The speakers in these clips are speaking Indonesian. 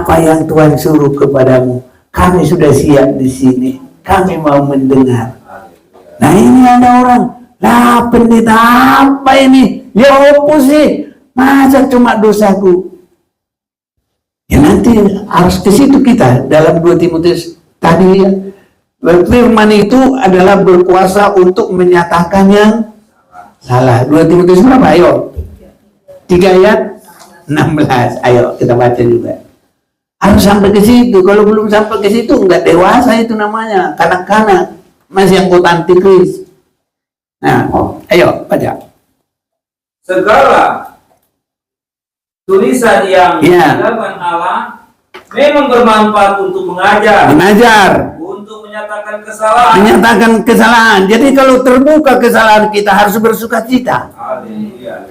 apa yang Tuhan suruh kepadamu. Kami sudah siap di sini. Kami mau mendengar. Nah ini ada orang, lah pendeta apa ini? Ya apa sih? Masa cuma dosaku? Ya nanti harus ke situ kita dalam 2 Timotius tadi ya. Firman itu adalah berkuasa untuk menyatakan yang salah. 2 Timotius berapa? Ayo. 3 ayat 16. Ayo kita baca juga. Harus sampai ke situ. Kalau belum sampai ke situ enggak dewasa itu namanya, kanak-kanak, masih anggota antikris. Nah, ayo baca. Segala tulisan yang dihilangkan Allah memang bermanfaat untuk mengajar, untuk menyatakan kesalahan. Jadi kalau terbuka kesalahan kita harus bersuka cita.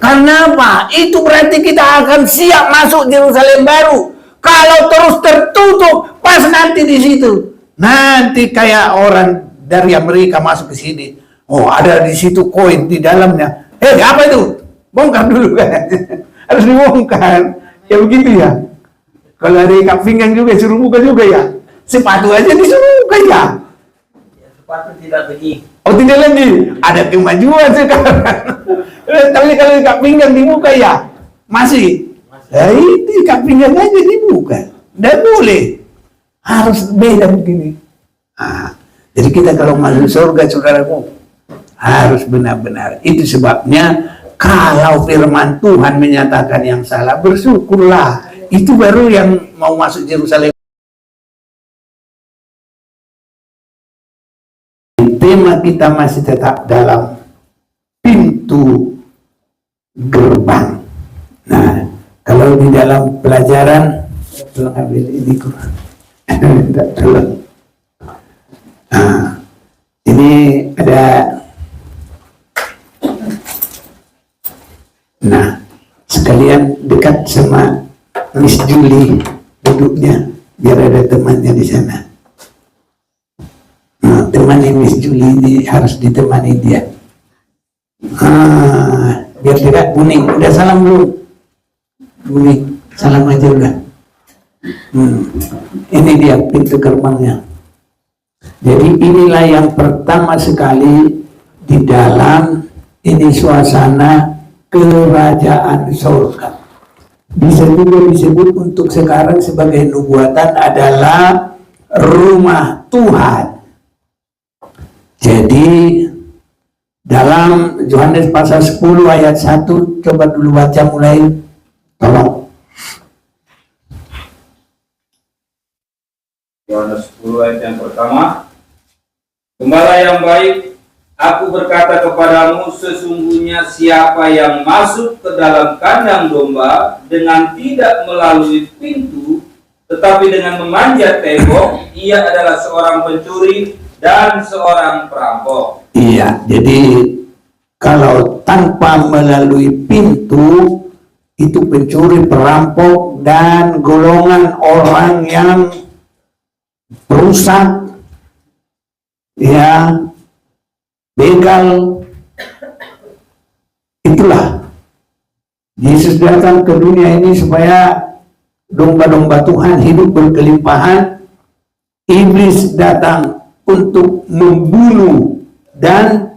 Karena apa? Itu berarti kita akan siap masuk Yerusalem baru. Kalau terus tertutup, pas nanti di situ, nanti kayak orang dari Amerika masuk ke sini. Oh, ada di situ koin di dalamnya. Apa itu? Bongkar dulu kan? Harus dibongkar. Ya begitu ya. Kalau ada ikat pinggang juga suruh buka juga ya. Sepatu aja disuruh buka ya. Sepatu tidak lagi. Oh tidak lagi. Ada kemajuan sekarang. Tapi kalau ikat pinggang dibuka ya masih. Ya itu ikat pinggang aja dibuka. Tidak boleh. Harus beda begini. Nah, jadi kita kalau masuk surga saudaraku harus benar-benar. Itu sebabnya kalau firman Tuhan menyatakan yang salah, bersyukurlah. Itu baru yang mau masuk Yerusalem. Tema kita masih tetap dalam pintu gerbang. Nah, kalau di dalam pelajaran, tolong ambil ini kurang. Nah, ini ada. Nah, sekalian dekat sama Miss Julie duduknya, biar ada temannya di sana. Nah, temani Miss Julie ini harus ditemani dia. Biar tidak kuning. Udah salam belum? Kuning, salam aja udah. Ini dia pintu gerbangnya. Jadi inilah yang pertama sekali di dalam ini suasana kerajaan surga. Bisa juga disebut untuk sekarang sebagai nubuatan adalah rumah Tuhan. Jadi dalam Yohanes pasal 10 ayat 1, coba dulu baca mulai, tolong. Yohanes 10 ayat yang pertama. Gembala yang baik, aku berkata kepadamu, sesungguhnya siapa yang masuk ke dalam kandang domba dengan tidak melalui pintu, tetapi dengan memanjat tembok, ia adalah seorang pencuri dan seorang perampok. Iya, jadi kalau tanpa melalui pintu, itu pencuri, perampok, dan golongan orang yang perusak, ya, begal. Itulah Yesus datang ke dunia ini supaya domba-domba Tuhan hidup berkelimpahan. Iblis datang untuk membunuh dan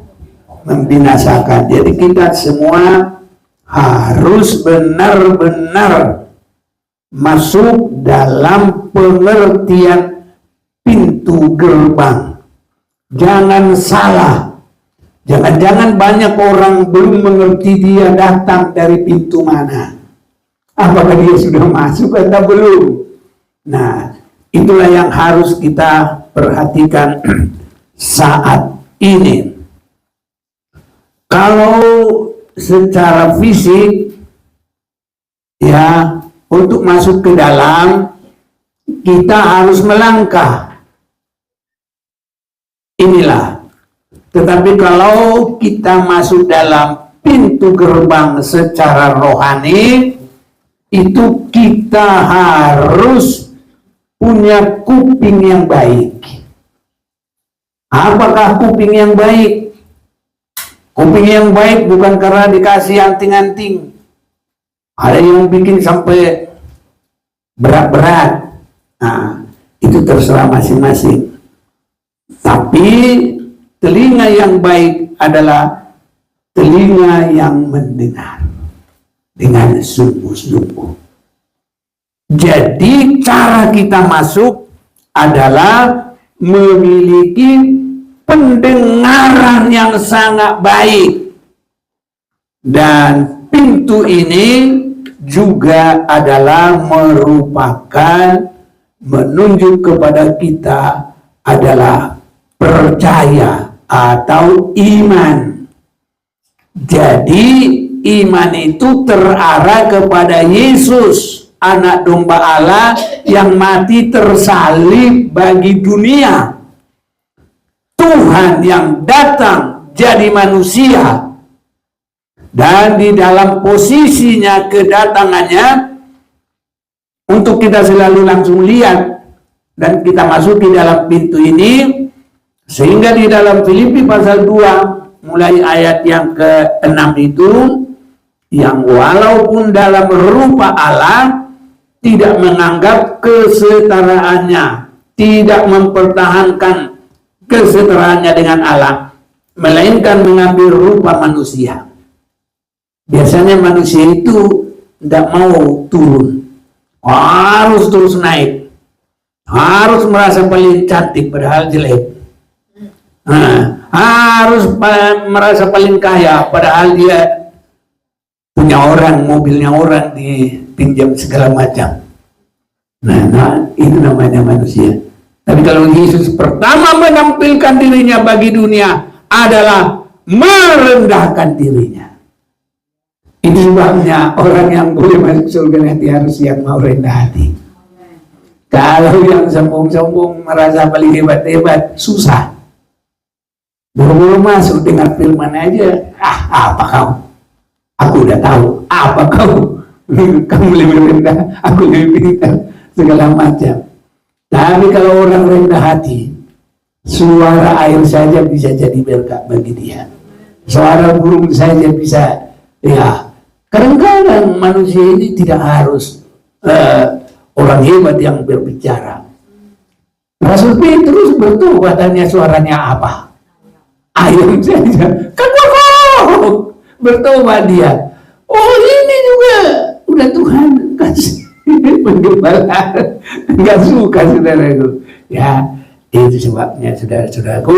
membinasakan. Jadi kita semua harus benar-benar masuk dalam pengertian pintu gerbang. Jangan salah. Jangan-jangan banyak orang belum mengerti dia datang dari pintu mana. Apakah dia sudah masuk atau belum? Nah, itulah yang harus kita perhatikan saat ini. Kalau secara fisik, ya, untuk masuk ke dalam, kita harus melangkah. Inilah. Tetapi kalau kita masuk dalam pintu gerbang secara rohani, itu kita harus punya kuping yang baik. Apakah kuping yang baik? Kuping yang baik bukan karena dikasih anting-anting. Ada yang bikin sampai berat-berat. Nah, itu terserah masing-masing. Tapi telinga yang baik adalah telinga yang mendengar dengan sungguh-sungguh. Jadi cara kita masuk adalah memiliki pendengaran yang sangat baik. Dan pintu ini juga adalah merupakan menunjuk kepada kita adalah percaya atau iman. Jadi iman itu terarah kepada Yesus, anak domba Allah yang mati tersalib bagi dunia. Tuhan yang datang jadi manusia. Dan di dalam posisinya kedatangannya untuk kita selalu langsung lihat dan kita masuk di dalam pintu ini, sehingga di dalam Filipi pasal 2 mulai ayat yang ke-6 itu, yang walaupun dalam rupa Allah tidak menganggap kesetaraannya, tidak mempertahankan kesetaraannya dengan Allah, melainkan mengambil rupa manusia. Biasanya manusia itu tidak mau turun, harus terus naik, harus merasa paling cantik padahal jelek, harus merasa paling kaya padahal dia punya orang, mobilnya orang dipinjam segala macam. Nah, itu namanya manusia. Tapi kalau Yesus pertama menampilkan dirinya bagi dunia adalah merendahkan dirinya. Itu sebabnya orang yang boleh masuk surga nanti harus yang mau rendah hati. Kalau yang sombong-sombong merasa paling hebat-hebat, susah. Buru-buru masuk dengar firman aja, apa kau? Aku udah tahu. Apa kau? Kamu lebih rendah, aku lebih pintar, segala macam. Tapi kalau orang rendah hati, suara air saja bisa jadi berkat bagi dia. Suara burung saja bisa, ya. Kadang-kadang manusia ini tidak harus orang hebat yang berbicara. Rasul Petrus bertobatannya suaranya apa? Ayam saja. Kagok bertobat dia. Oh, ini juga udah Tuhan kasih penggembala. Enggak suka saudara itu. Ya, itu sebabnya saudara-saudaraku.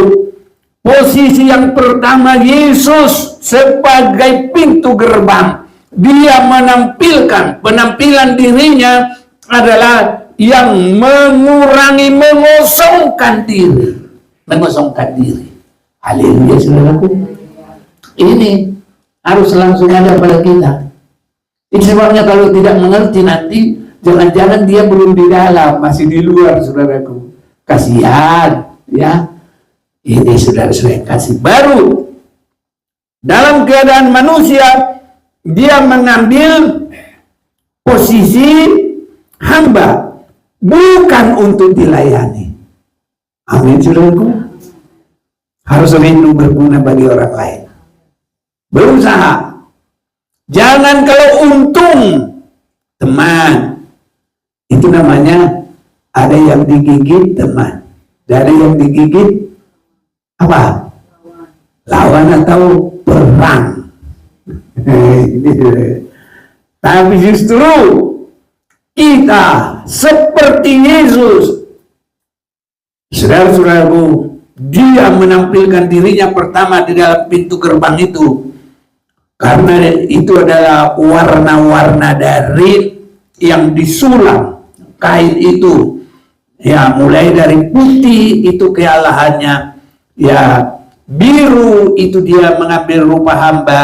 Posisi yang pertama Yesus sebagai pintu gerbang. Dia menampilkan, penampilan dirinya adalah yang mengurangi, mengosongkan diri. Mengosongkan diri. Haleluya, saudaraku. Ini harus langsung ada pada kita. Itu sebabnya kalau tidak mengerti nanti, jangan-jangan dia belum di dalam, masih di luar, saudaraku. Kasihan, ya. Ini saudara-saudara yang kasih baru. Dalam keadaan manusia, dia mengambil posisi hamba, bukan untuk dilayani. Amin, saudaraku. Harus rindu berguna bagi orang lain. Berusaha. Jangan kalau untung, teman. Itu namanya ada yang digigit teman. Ada yang digigit apa? Lawan atau perang. Tapi justru kita seperti Yesus, saudara-saudaraku, dia menampilkan dirinya pertama di dalam pintu gerbang itu, karena itu adalah warna-warna dari yang disulam kain itu, ya, mulai dari putih itu kealahannya, ya, biru itu dia mengambil rupa hamba,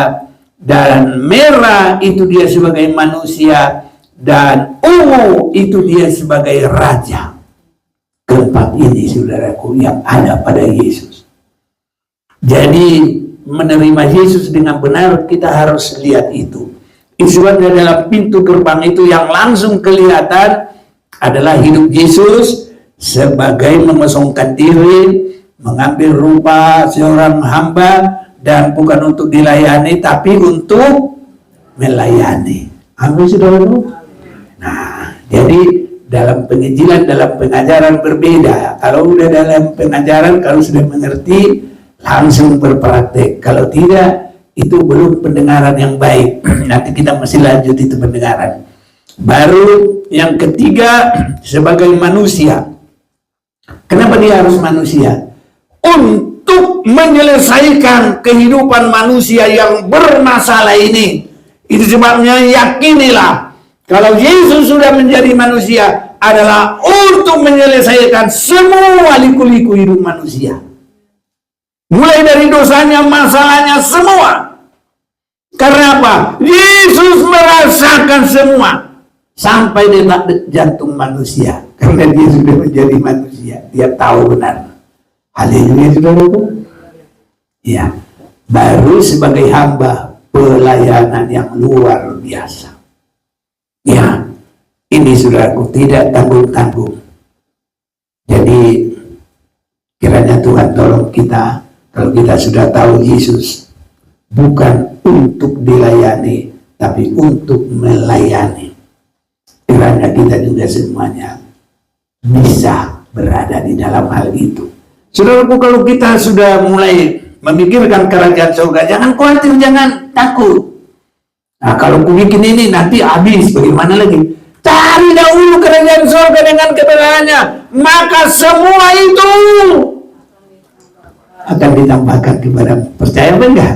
dan merah itu dia sebagai manusia, dan ungu itu dia sebagai raja. Keempat ini, saudaraku, yang ada pada Yesus. Jadi menerima Yesus dengan benar, kita harus lihat itu. Sebabnya dalam pintu gerbang itu yang langsung kelihatan adalah hidup Yesus sebagai mengosongkan diri, mengambil rupa seorang hamba, dan bukan untuk dilayani, tapi untuk melayani. Amin, saudaraku. Nah, jadi dalam penginjilan, dalam pengajaran berbeda. Kalau udah dalam pengajaran, kalau sudah mengerti, langsung berpraktek. Kalau tidak, itu belum pendengaran yang baik. Nanti kita masih lanjut itu pendengaran. Baru yang ketiga, sebagai manusia. Kenapa dia harus manusia? Untuk menyelesaikan kehidupan manusia yang bermasalah ini. Itu sebabnya yakinilah, kalau Yesus sudah menjadi manusia adalah untuk menyelesaikan semua liku-liku hidup manusia. Mulai dari dosanya, masalahnya, semua. Karena apa? Yesus merasakan semua. Sampai detak jantung manusia. Karena dia sudah menjadi manusia. Dia tahu benar. Haleluya, saudaraku. Ya, baru sebagai hamba pelayanan yang luar biasa. Ya, ini saudaraku tidak tanggung-tanggung. Jadi kiranya Tuhan tolong kita, kalau kita sudah tahu Yesus bukan untuk dilayani, tapi untuk melayani. Kiranya kita juga semuanya bisa berada di dalam hal itu. Saudaraku, kalau kita sudah mulai memikirkan kerajaan surga, jangan khawatir, jangan takut. Nah, kalau ku bikin ini nanti habis, bagaimana lagi? Cari dahulu kerajaan surga dengan kebenarannya, maka semua itu akan ditambahkan kepada percaya, enggak?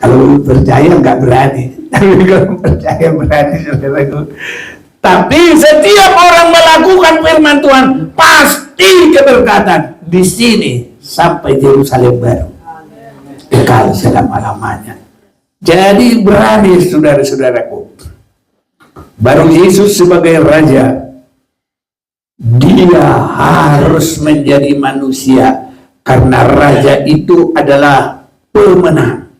Kalau percaya enggak berani, tapi kalau percaya berani, saudaraku. Tapi setiap orang melakukan firman Tuhan pasti keberkatan di sini sampai Yerusalem baru, kekal selama-lamanya. Jadi berani, saudara-saudaraku. Baru Yesus sebagai Raja, dia harus menjadi manusia, karena Raja itu adalah pemenang.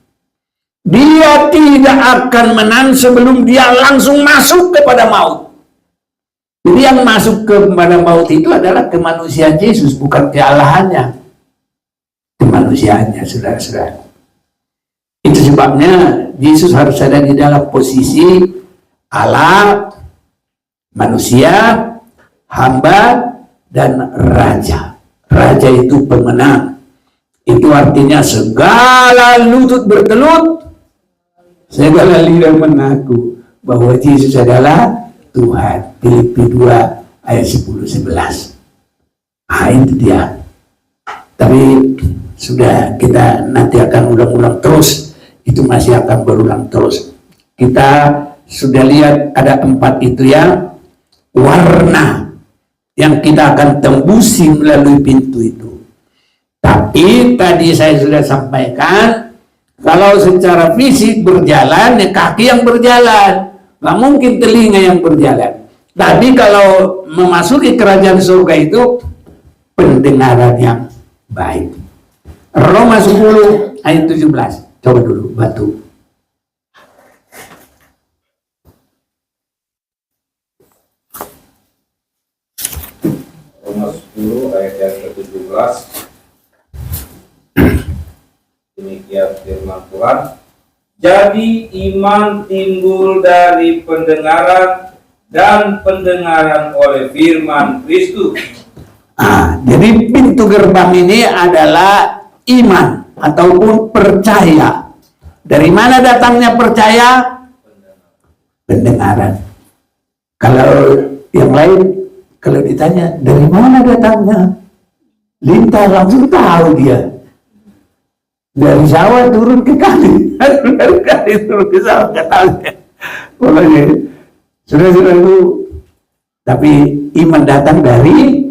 Dia tidak akan menang sebelum dia langsung masuk kepada maut. Jadi yang masuk kepada maut itu adalah kemanusiaan Yesus, bukan kealahannya. Kemanusiaannya, saudara-saudara. Itu sebabnya Yesus harus ada di dalam posisi Allah, manusia, hamba, dan raja. Raja itu pemenang. Itu artinya segala lutut bertelut, segala lidah mengaku bahwa Yesus adalah Tuhan. Filipi 2 ayat 10-11. Nah, itu dia. Tapi sudah, kita nanti akan ulang-ulang terus. Itu masih akan berulang terus. Kita sudah lihat ada 4 itu ya, warna yang kita akan tembusi melalui pintu itu. Tapi tadi saya sudah sampaikan, kalau secara fisik berjalan, ya kaki yang berjalan, nggak mungkin telinga yang berjalan. Tapi kalau memasuki kerajaan surga itu pendengaran yang baik. Roma 10 ayat 17. Coba dulu batu. Roma 10 ayat yang ke-17. Demikian firman Tuhan. Jadi iman timbul dari pendengaran, dan pendengaran oleh firman Kristus. Jadi pintu gerbang ini adalah iman ataupun percaya. Dari mana datangnya percaya? Pendengaran. Kalau yang lain, kalau ditanya dari mana datangnya, Linta langsung tahu dia. Dari sawah turun ke kali, dari kali turun ke sawah, nggak tahu ya. Pokoknya sudah itu. Tapi iman datang dari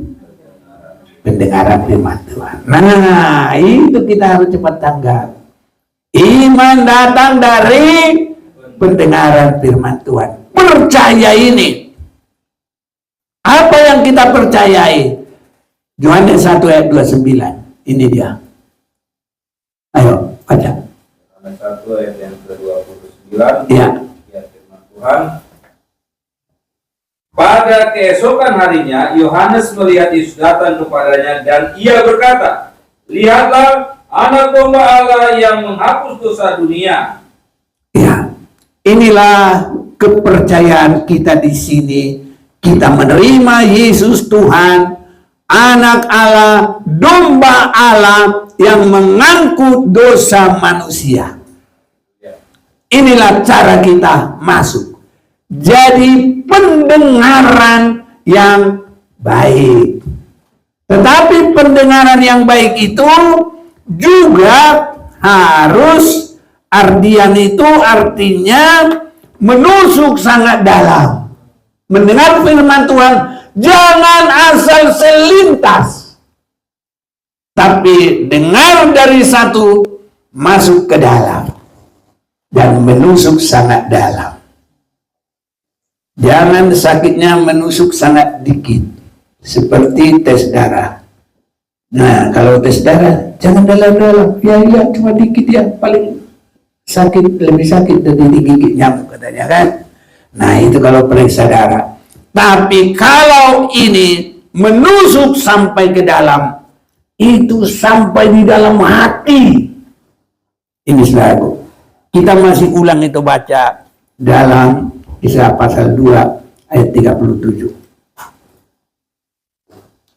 pendengaran firman Tuhan. Nah, itu kita harus cepat tanggap. Iman datang dari pendengaran firman Tuhan. Percaya ini. Apa yang kita percayai? Yohanes 1 ayat 29. Ini dia. Ayo, baca. Yohanes 1 ayat yang ke-29. Ya. Ya, firman Tuhan. Pada keesokan harinya, Yohanes melihat Yesus datang kepadanya, dan ia berkata, "Lihatlah, Anak Domba Allah yang menghapus dosa dunia." Ya, inilah kepercayaan kita di sini. kita menerima Yesus Tuhan, anak Allah, domba Allah yang mengangkut dosa manusia. Inilah cara kita masuk. Jadi pendengaran yang baik. Tetapi pendengaran yang baik itu juga harus, ardian itu artinya menusuk sangat dalam. Mendengar firman Tuhan jangan asal selintas, tapi dengar dari satu, masuk ke dalam dan menusuk sangat dalam. Jangan sakitnya menusuk sangat dikit, seperti tes darah. Nah, kalau tes darah jangan dalam-dalam, ya cuma dikit ya, paling sakit, lebih sakit dari digigit nyamuk katanya kan. Nah, itu kalau periksa darah. Tapi kalau ini menusuk sampai ke dalam, itu sampai di dalam hati. Ini saudaraku, kita masih ulang itu baca dalam Isra pasal 2 ayat 37.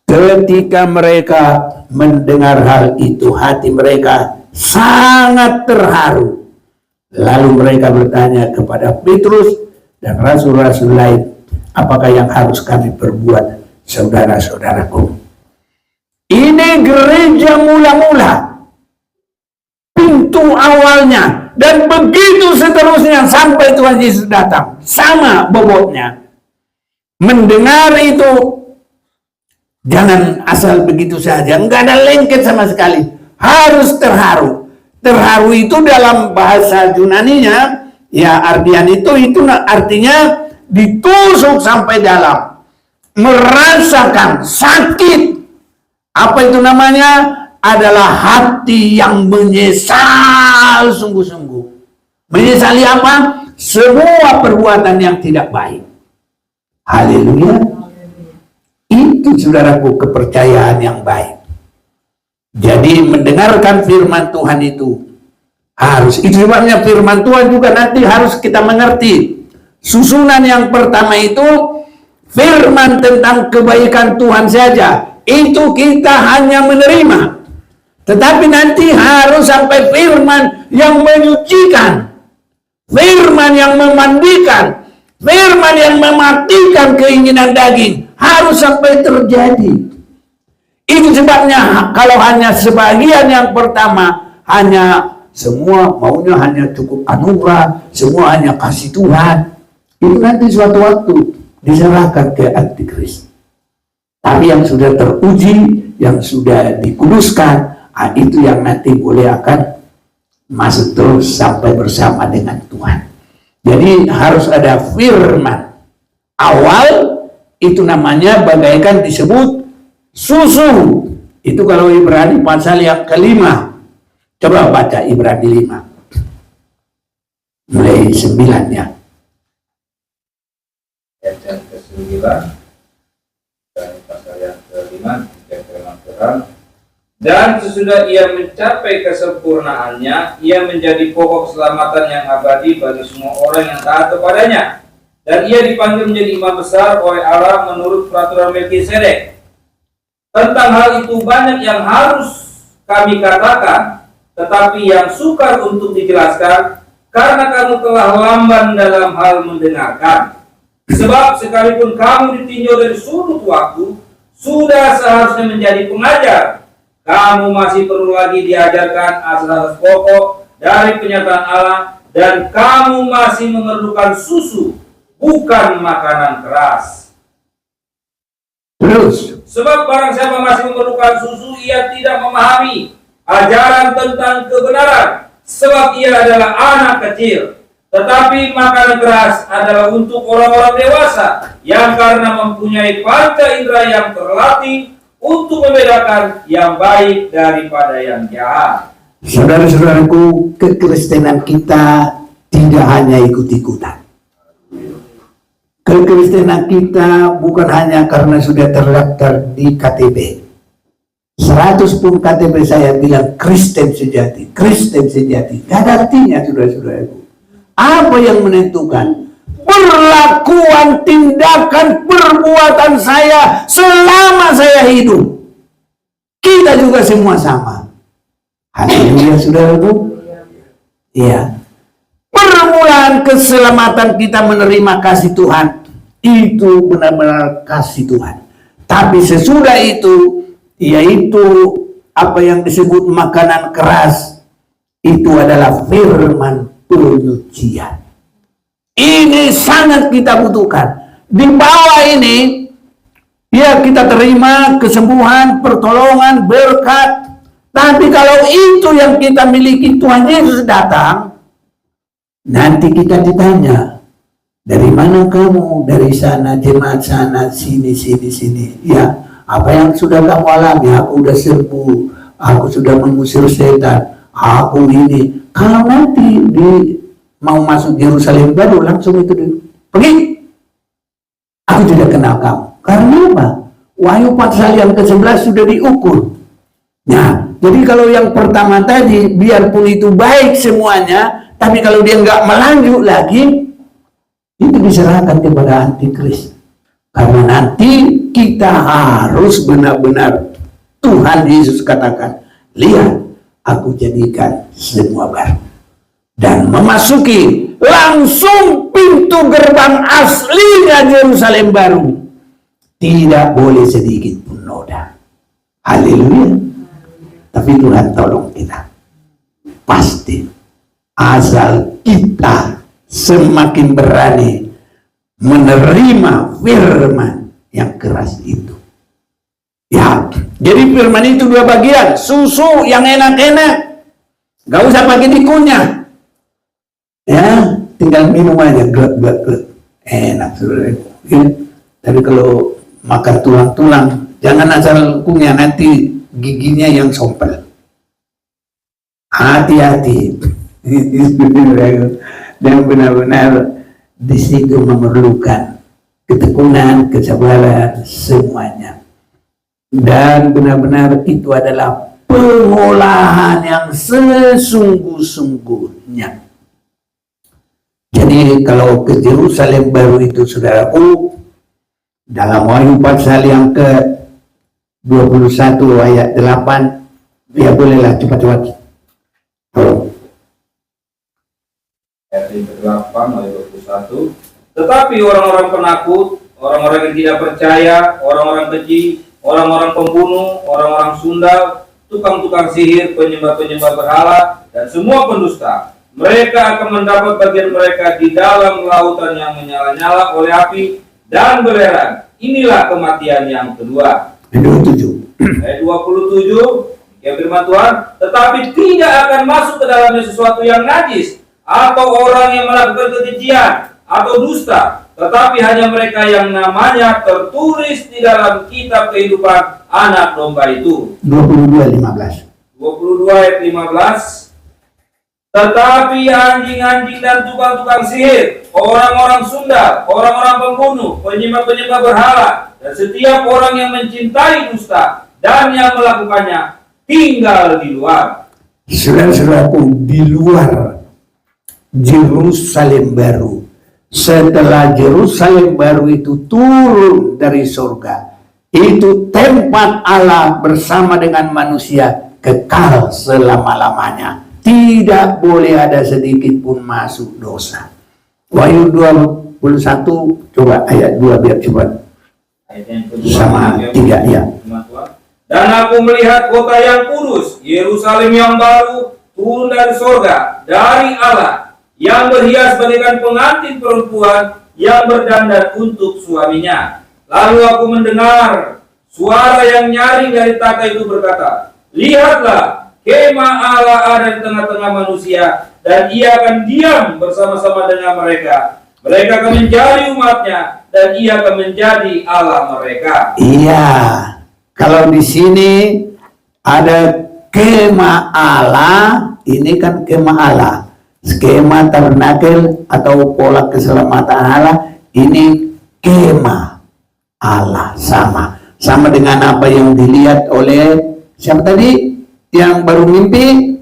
Ketika mereka mendengar hal itu, hati mereka sangat terharu. Lalu mereka bertanya kepada Petrus dan rasul-rasul lain, apakah yang harus kami perbuat, saudara-saudaraku? Ini gereja mula-mula, pintu awalnya, dan begitu seterusnya sampai Tuhan Yesus datang. Sama bobotnya. Mendengar itu jangan asal begitu saja, enggak ada lengket sama sekali. Harus terharu. Terharu itu dalam bahasa Yunaninya, ya ardian itu artinya ditusuk sampai dalam. Merasakan sakit. Apa itu namanya? Adalah hati yang menyesal sungguh-sungguh. Menyesali apa? Semua perbuatan yang tidak baik. Haleluya. Itu saudaraku kepercayaan yang baik. Jadi mendengarkan firman Tuhan itu harus. Itu sebabnya firman Tuhan juga nanti harus kita mengerti. Susunan yang pertama itu firman tentang kebaikan Tuhan saja. Itu kita hanya menerima. Tetapi nanti harus sampai firman yang menyucikan, firman yang memandikan, firman yang mematikan keinginan daging, harus sampai terjadi. Itu sebabnya kalau hanya sebagian yang pertama, hanya semua maunya hanya cukup anugerah, semua hanya kasih Tuhan, itu nanti suatu waktu diserahkan ke antikris. Tapi yang sudah teruji, yang sudah dikuduskan, itu yang nanti boleh akan masuk terus sampai bersama dengan Tuhan. Jadi harus ada firman awal, itu namanya bagaikan disebut susu. Itu kalau Ibrani pasal yang kelima. Coba baca Ibrani 5 mulai 9-nya. Ayat yang ke-9 dan pasal yang ke-5 yang firman. Dan sesudah ia mencapai kesempurnaannya, ia menjadi pokok keselamatan yang abadi bagi semua orang yang taat kepadanya. Dan ia dipanggil menjadi imam besar oleh Allah menurut peraturan Melkisedek. Tentang hal itu banyak yang harus kami katakan, tetapi yang sukar untuk dijelaskan, karena kamu telah lamban dalam hal mendengarkan. Sebab sekalipun kamu ditinjau dari sudut waktu, sudah seharusnya menjadi pengajar. Kamu masih perlu lagi diajarkan asas-asas pokok dari penyataan Allah, dan kamu masih memerlukan susu, bukan makanan keras. Terus, sebab barang siapa masih memerlukan susu, ia tidak memahami ajaran tentang kebenaran, sebab ia adalah anak kecil. Tetapi makanan keras adalah untuk orang-orang dewasa, yang karena mempunyai panca indera yang terlatih untuk membedakan yang baik daripada yang jahat. Saudara-saudaraku, kekristenan kita tidak hanya ikut-ikutan. Kekristenan kita bukan hanya karena sudah terdaftar di KTP. 100 pun KTP saya bilang Kristen sejati, Kristen sejati. Gak ada artinya, saudara-saudaraku. Apa yang menentukan? perlakuan, tindakan, perbuatan saya selama saya hidup. Kita juga semua sama. Haleluya, saudaraku. Iya. Permulaan keselamatan kita menerima kasih Tuhan, itu benar-benar kasih Tuhan. Tapi sesudah itu, yaitu apa yang disebut makanan keras, itu adalah firman penyucian. Ini sangat kita butuhkan. Di bawah ini, ya kita terima kesembuhan, pertolongan, berkat. Tapi kalau itu yang kita miliki, Tuhan Yesus datang, nanti kita ditanya, dari mana kamu? Dari sana, jemaat sana, sini. Ya, apa yang sudah kamu alami? Aku udah sembuh, aku sudah mengusir setan, aku ini. Kalau nanti mau masuk Yerusalem baru, langsung itu pergi. Aku tidak kenal kamu. Karena apa? Wahyu pasal yang ke-11 sudah diukur. Nah, jadi kalau yang pertama tadi, biarpun itu baik semuanya, tapi kalau dia nggak melanjut lagi, itu diserahkan kepada antikris. Karena nanti kita harus benar-benar, Tuhan Yesus katakan, lihat, aku jadikan semua baru. Dan memasuki langsung pintu gerbang aslinya Yerusalem baru. Tidak boleh sedikit pun noda. Haleluya. Tapi Tuhan tolong kita. Pasti. Asal kita semakin berani menerima firman yang keras itu. Ya, jadi firman itu dua bagian. Susu yang enak-enak. Gak usah pakai dikunyah. Ya, tinggal minum aja, glek. Enak, saudara. Ya. Tapi kalau makan tulang-tulang, jangan asal kunyah, nanti giginya yang sompel. Hati-hati. Dan benar-benar di situ memerlukan ketekunan, kesabaran, semuanya. Dan benar-benar itu adalah pengolahan yang sesungguh-sungguhnya. Jadi kalau ke Yerusalem baru itu, saudaraku, dalam Wahyu pasal yang ke-21 ayat 8, ya bolehlah cepat-cepat. Ayat ke-8 ayat 21. Tetapi orang-orang penakut, orang-orang yang tidak percaya, orang-orang keji, orang-orang pembunuh, orang-orang sundal, tukang-tukang sihir, penyembah-penyembah berhala, dan semua pendusta, mereka akan mendapat bagian mereka di dalam lautan yang menyala-nyala oleh api dan belerang. Inilah kematian yang kedua. Ayat 27, ya firman Tuhan, tetapi tidak akan masuk ke dalamnya sesuatu yang najis, atau orang yang melakukan kekejian, atau dusta, tetapi hanya mereka yang namanya tertulis di dalam kitab kehidupan anak domba itu. 22:15. 22 ayat 15. Tetapi anjing-anjing dan tukang-tukang sihir, orang-orang sundal, orang-orang pembunuh, penyembah-penyembah berhala, dan setiap orang yang mencintai dusta dan yang melakukannya tinggal di luar. Saudara-saudaraku, di luar Yerusalem baru. Setelah Yerusalem baru itu turun dari surga, itu tempat Allah bersama dengan manusia kekal selama-lamanya. Tidak boleh ada sedikit pun masuk dosa. Wahyu 21, coba ayat 2 biar coba. Ayat yang kedua, sama 3 ya. Dan aku melihat kota yang kudus, Yerusalem yang baru, turun dari surga, dari Allah, yang berhias bagaikan pengantin perempuan yang berdandan untuk suaminya. Lalu aku mendengar suara yang nyaring dari takhta itu berkata, lihatlah, kemah Allah ada di tengah-tengah manusia, dan ia akan diam bersama-sama dengan mereka. Mereka akan menjadi umatnya, dan ia akan menjadi Allah mereka. Iya, kalau di sini ada kemah Allah, ini kan kemah Allah. Skema tabernakel atau pola keselamatan Allah, ini kemah Allah, sama dengan apa yang dilihat oleh siapa tadi yang baru mimpi?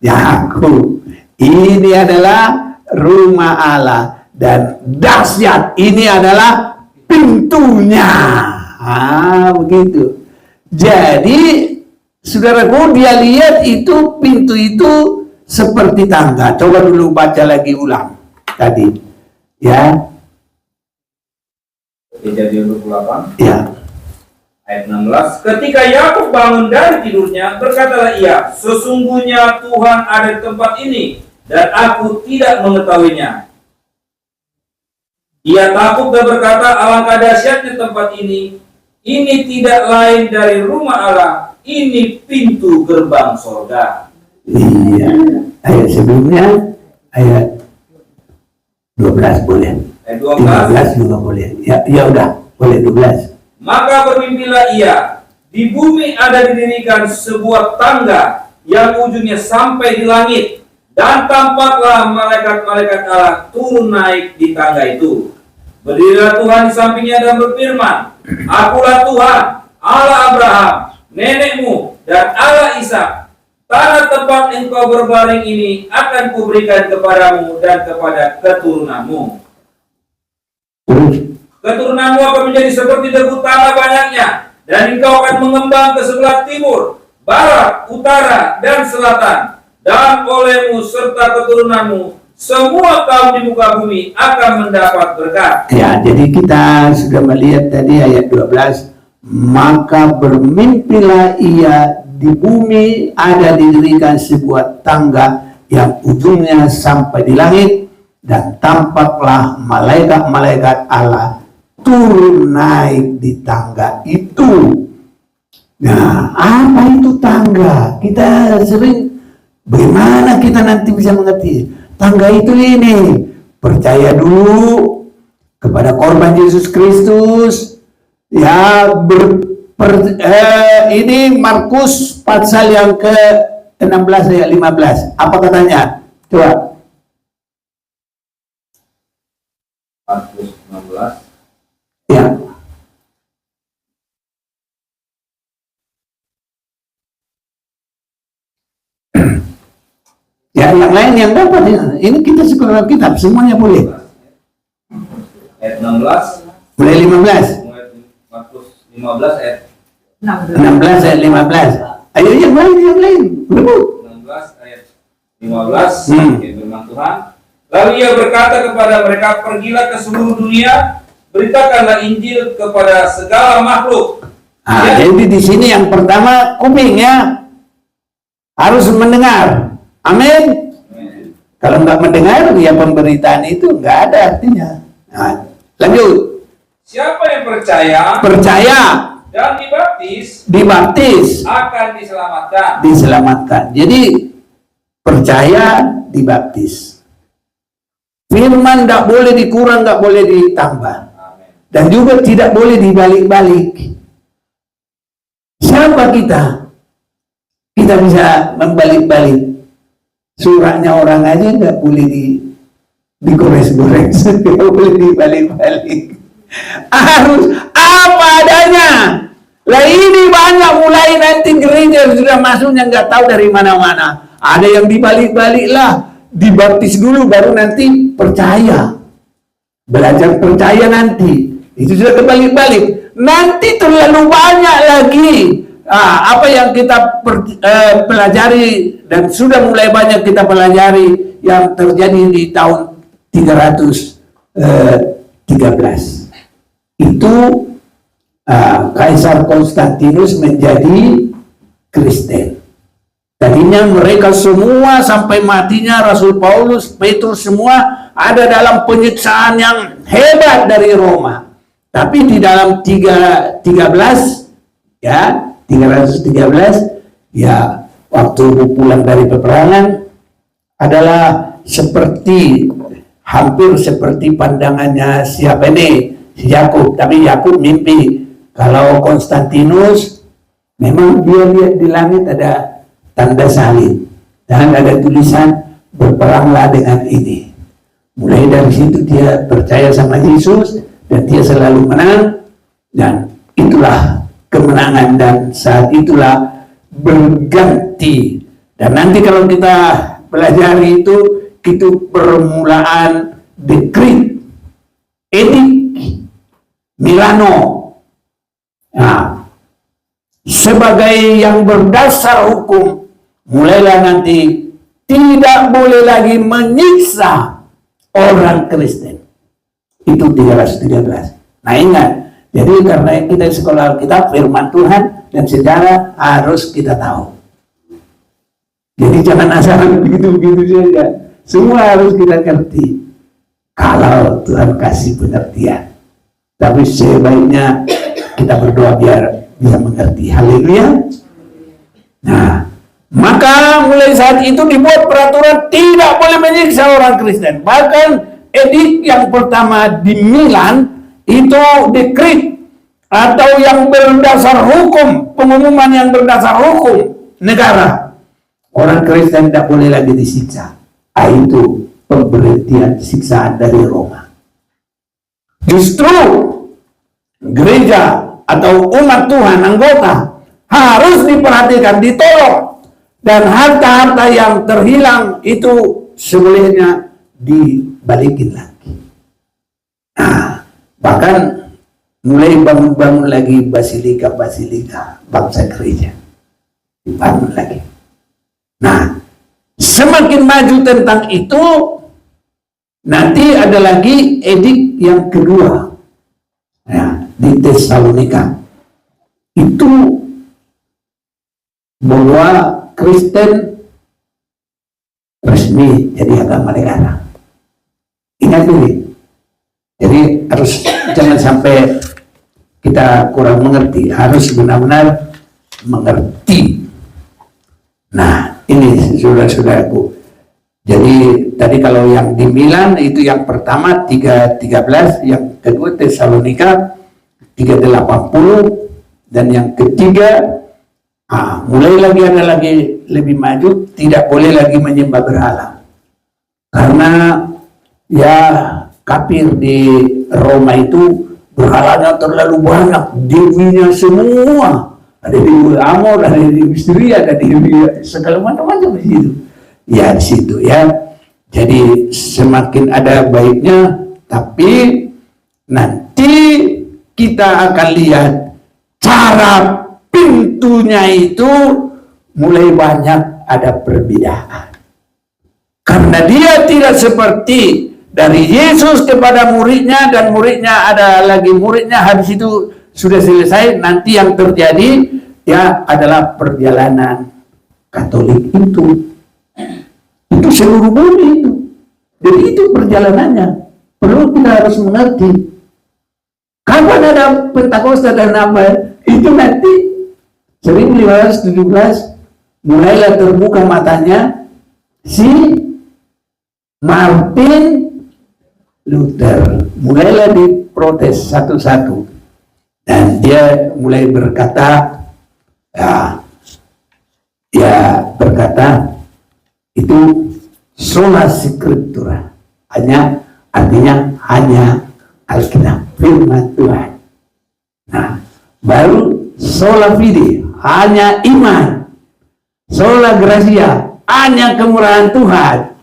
Yakub. Ini adalah rumah Allah, dan dahsyat. Ini adalah pintunya. Begitu. Jadi saudaraku, dia lihat itu pintu itu seperti tangga. Coba dulu baca lagi ulang tadi, ya. Kejadian 28. Ya. Ayat 16. Ketika Yakub bangun dari tidurnya, berkatalah ia, sesungguhnya Tuhan ada di tempat ini, dan aku tidak mengetahuinya. Ia takut dan berkata, alangkah dahsyatnya tempat ini tidak lain dari rumah Allah, ini pintu gerbang sorga. Iya. Ayat sebelumnya, ayat 12 boleh. Ayat 12. 15 juga boleh. Ya udah, boleh 12. Maka bermimpilah ia, di bumi ada didirikan sebuah tangga yang ujungnya sampai di langit, dan tampaklah malaikat-malaikat Allah turun naik di tangga itu. Berdirilah Tuhan di sampingnya dan berfirman, akulah Tuhan, Allah Abraham, nenekmu, dan Allah Ishak. Tanah tempat engkau berbaring ini akan kuberikan kepadamu dan kepada keturunanmu. Keturunanmu akan menjadi seperti debu tanah banyaknya, dan engkau akan mengembang ke sebelah timur, barat, utara, dan selatan. Dan olehmu serta keturunanmu, semua kaum di muka bumi akan mendapat berkat. Ya, jadi kita sudah melihat tadi ayat 12. Maka bermimpilah ia, di bumi ada didirikan sebuah tangga yang ujungnya sampai di langit, dan tampaklah malaikat-malaikat Allah turun naik di tangga itu. Nah, apa itu tangga? Kita sering, bagaimana kita nanti bisa mengerti? Tangga itu ini, percaya dulu kepada korban Yesus Kristus. Ya, ini Markus pasal yang ke-16 ayat 15. Apa katanya? Coba. Markus 16. Ya. Ya, yang lain yang dapat ya. Ini kita sekolah kitab, semuanya boleh. Ayat 16. Mulai 15. Markus 15 ayat 16 ayat 15. Ayo yang lain. Berebut. 16 ayat 15. Firman Tuhan. Lalu ia berkata kepada mereka, pergilah ke seluruh dunia, beritakanlah Injil kepada segala makhluk. Jadi di sini yang pertama kuping ya, harus mendengar. Amin. Kalau nggak mendengar, ya pemberitaan itu nggak ada artinya. Nah, lanjut. Siapa yang percaya dan dibaptis akan diselamatkan. Jadi percaya, dibaptis. Firman tidak boleh dikurang, tidak boleh ditambah. Dan juga tidak boleh dibalik-balik. Siapa kita? Kita bisa membalik-balik. Suratnya orang aja nggak boleh digores-gores, nggak boleh dibalik-balik. Harus apa adanya. Lah ini banyak mulai nanti gereja sudah masuknya nggak tahu dari mana-mana. Ada yang dibalik-balik lah, dibaptis dulu baru nanti percaya. Belajar percaya nanti. Itu sudah kebalik-balik. Nanti terlalu banyak lagi apa yang kita pelajari dan sudah mulai banyak kita pelajari yang terjadi di tahun 313. Itu Kaisar Konstantinus menjadi Kristen. Tadinya mereka semua sampai matinya Rasul Paulus, Petrus semua ada dalam penyiksaan yang hebat dari Roma. Tapi di dalam 313 ya waktu pulang dari peperangan adalah hampir seperti pandangannya siapa ini, si Yakub. Tapi Yakub mimpi kalau Konstantinus memang dia lihat di langit ada tanda salib dan ada tulisan berperanglah dengan ini. Mulai dari situ dia percaya sama Yesus dan dia selalu menang, dan itulah kemenangan, dan saat itulah berganti. Dan nanti kalau kita pelajari itu permulaan dekrit, edik Milano. Nah, sebagai yang berdasar hukum, mulailah nanti tidak boleh lagi menyiksa orang Kristen. Itu 313. Nah ingat, jadi karena kita sekolah Alkitab, firman Tuhan dan sejarah harus kita tahu. Jadi jangan asal begitu-begitu saja. Semua harus kita ngerti. Kalau Tuhan kasih pengertian. Tapi sebaiknya kita berdoa biar bisa mengerti. Haleluya. Nah, maka mulai saat itu dibuat peraturan tidak boleh menyiksa orang Kristen. Bahkan edik yang pertama di Milan itu dekrit atau yang berdasar hukum, pengumuman yang berdasar hukum negara. Orang Kristen tidak boleh lagi disiksa. Itu pemberhentian siksaan dari Roma. Justru gereja atau umat Tuhan, anggota, harus diperhatikan, ditolong. Dan harta-harta yang terhilang itu sebenarnya dibalikin lagi. Nah, bahkan mulai bangun-bangun lagi basilika-basilika bangsa gereja. Dibangun lagi. Nah, semakin maju tentang itu, nanti ada lagi edik yang kedua. Ya, di Tesalonika. Itu bahwa Kristen resmi jadi agama negara. Ingat ini. Jadi harus jangan sampai kita kurang mengerti, harus benar-benar mengerti. Nah, ini saudara-saudaraku. Jadi tadi kalau yang di Milan itu yang pertama 3:13, yang kedua Tesalonika 3:80, dan yang ketiga mulai lagi ada lagi lebih maju, tidak boleh lagi menyembah berhala. Karena ya kafir di Roma itu berhalanya terlalu banyak, dewinya semua. Ada dewi Amor, ada dewi Istri, ada dewi segala macam-macam di situ. Ya di situ ya. Jadi semakin ada baiknya, tapi nanti kita akan lihat cara pintunya itu mulai banyak ada perbedaan. Karena dia tidak seperti dari Yesus kepada muridnya, dan muridnya ada lagi muridnya, habis itu sudah selesai. Nanti yang terjadi ya adalah perjalanan Katolik itu seluruh bumi itu. Jadi itu perjalanannya. Perlu kita harus mengerti. Kapan ada Pentakosta dan apa? Itu nanti 1517 mulailah terbuka matanya si Martin Luther. Mulailah diprotes satu-satu. Dan dia mulai berkata, berkata itu sola scriptura, artinya hanya Alkitab, firman Tuhan. Nah, baru sola fide, hanya iman. Sola gratia, hanya kemurahan Tuhan.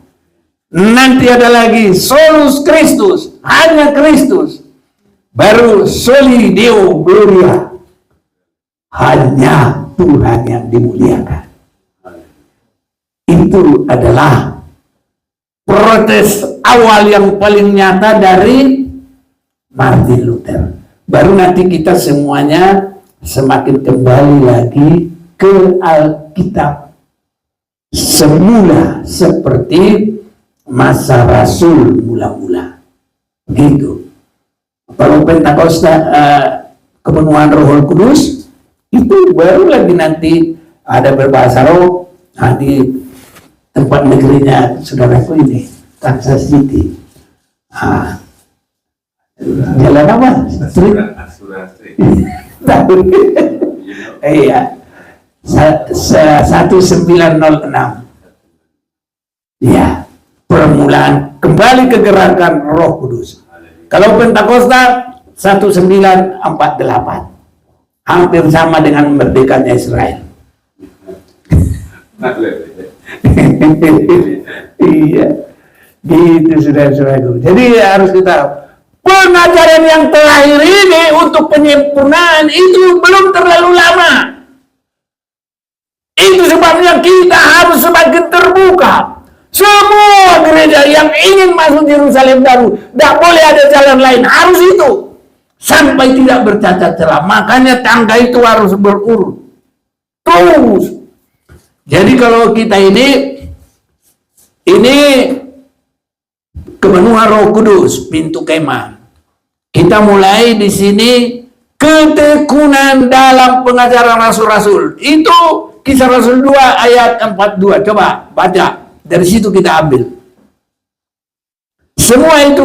Nanti ada lagi solus Christus, hanya Kristus. Baru soli Deo gloria, hanya Tuhan yang dimuliakan. Itu adalah protes awal yang paling nyata dari Martin Luther. Baru nanti kita semuanya semakin kembali lagi ke Alkitab semula seperti masa Rasul mula-mula. Gitu. Kalau Pentakosta kepenuhan Roh Kudus itu baru lagi nanti ada berbahasa roh. Nanti tempat negerinya saudaraku ini Kansas City. Jalan apa? Street? Iya. 1906. Ya, permulaan kembali ke gerakan Roh Kudus. Kalau Pentakosta 1948. Hampir sama dengan merdekanya Israel. Iya. Gitu saudara-saudaraku. Jadi harus kita pengajaran yang terakhir ini untuk penyempurnaan itu belum terlalu lama. Itu sebabnya kita harus semakin terbuka. Semua gereja yang ingin masuk Yerusalem baru, tidak boleh ada jalan lain, harus itu. Sampai tidak bercacat celah. Makanya tangga itu harus berurut. Terus. Jadi kalau kita ini kepenuhan Roh Kudus, pintu kemah. Kita mulai di sini ketekunan dalam pengajaran rasul-rasul. Itu Kisah Rasul 2 ayat 42. Coba baca. Dari situ kita ambil. Semua itu